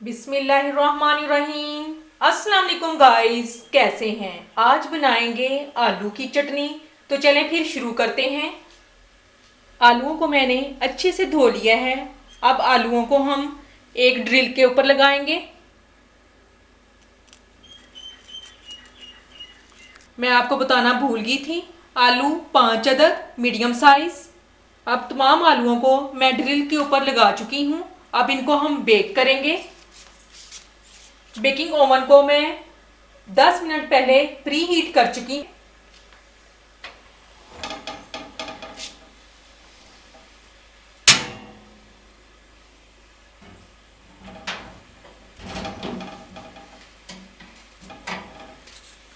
बिस्मिल्लाहिर्रहमानिर्रहीम। अस्सलाम वालेकुम गाइस, कैसे हैं? आज बनाएंगे आलू की चटनी। तो चलें फिर शुरू करते हैं। आलूओं को मैंने अच्छे से धो लिया है। अब आलूओं को हम एक ड्रिल के ऊपर लगाएंगे। मैं आपको बताना भूल गई थी, आलू 5 अदद मीडियम साइज। अब तमाम आलूओं को मैं ड्रिल के ऊपर लगा चुकी हूँ। अब इनको हम बेक करेंगे। बेकिंग ओवन को मैं 10 मिनट पहले प्री हीट कर चुकी।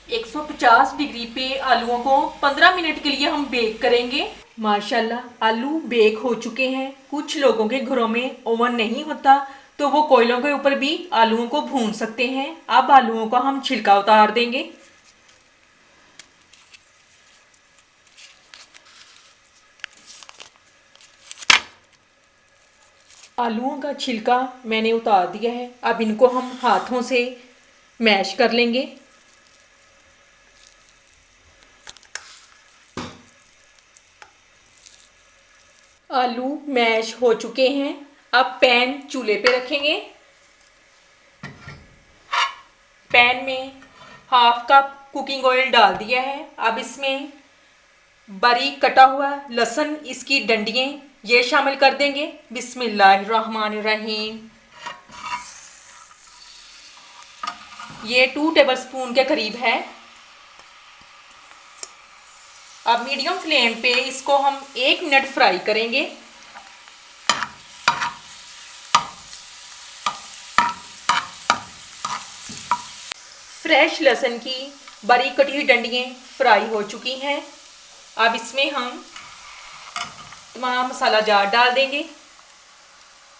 150 डिग्री पे आलूओं को 15 मिनट के लिए हम बेक करेंगे। माशाल्लाह आलू बेक हो चुके हैं। कुछ लोगों के घरों में ओवन नहीं होता तो वो कोयलों के ऊपर भी आलूओं को भून सकते हैं। अब आलूओं का हम छिलका उतार देंगे। आलूओं का छिलका मैंने उतार दिया है। अब इनको हम हाथों से मैश कर लेंगे। आलू मैश हो चुके हैं। अब पैन चूल्हे पे रखेंगे। पैन में हाफ कप कुकिंग ऑयल डाल दिया है। अब इसमें बारीक कटा हुआ लहसुन, इसकी डंडियाँ ये शामिल कर देंगे। बिस्मिल्लाहिर्रहमानिर्रहीम। ये 2 टेबलस्पून के करीब है। अब मीडियम फ्लेम पे इसको हम 1 मिनट फ्राई करेंगे। फ्रेश लहसुन की बारीक कटी हुई डंडियाँ फ्राई हो चुकी हैं। अब इसमें हम तमाम मसाला जार डाल देंगे।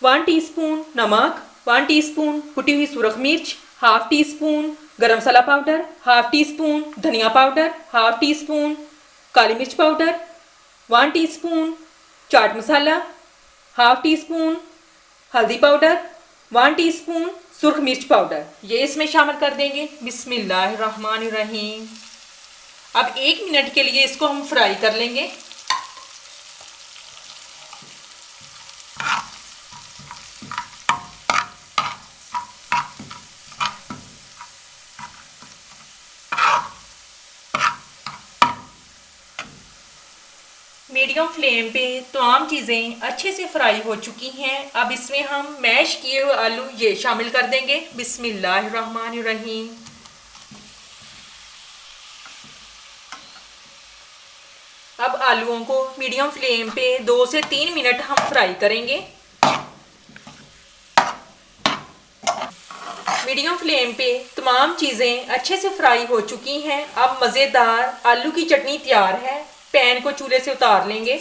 1 टीस्पून नमक, 1 टीस्पून कुटी हुई सुरख मिर्च, हाफ टी स्पून गरम मसाला पाउडर, हाफ टी स्पून धनिया पाउडर, हाफ टी स्पून काली मिर्च powder, 1 teaspoon chaat masala, half tea spoon हल्दी पाउडर, 1 टीस्पून सुर्ख मिर्च पाउडर, ये इसमें शामिल कर देंगे। बिस्मिल्लाहिर्रहमानिर्रहीम। अब 1 मिनट के लिए इसको हम फ्राई कर लेंगे। मीडियम फ्लेम पे तमाम चीज़ें अच्छे से फ्राई हो चुकी हैं। अब इसमें हम मैश किए हुए आलू ये शामिल कर देंगे। बिस्मिल्लाहिर्रहमानिर्रहीम। अब आलूओं को मीडियम फ्लेम पे 2 से 3 मिनट हम फ्राई करेंगे। मीडियम फ्लेम पे तमाम चीज़ें अच्छे से फ्राई हो चुकी हैं। अब मज़ेदार आलू की चटनी तैयार है। पैन को चूल्हे से उतार लेंगे।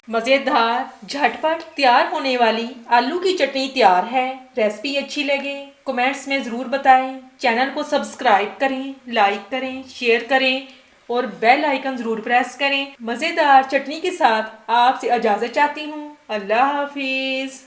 मज़ेदार झटपट तैयार होने वाली आलू की चटनी तैयार है। रेसिपी अच्छी लगे कमेंट्स में ज़रूर बताएं। चैनल को सब्सक्राइब करें, लाइक करें, शेयर करें और बेल आइकन ज़रूर प्रेस करें। मज़ेदार चटनी के साथ आपसे इजाज़त चाहती हूँ। अल्लाह हाफिज़।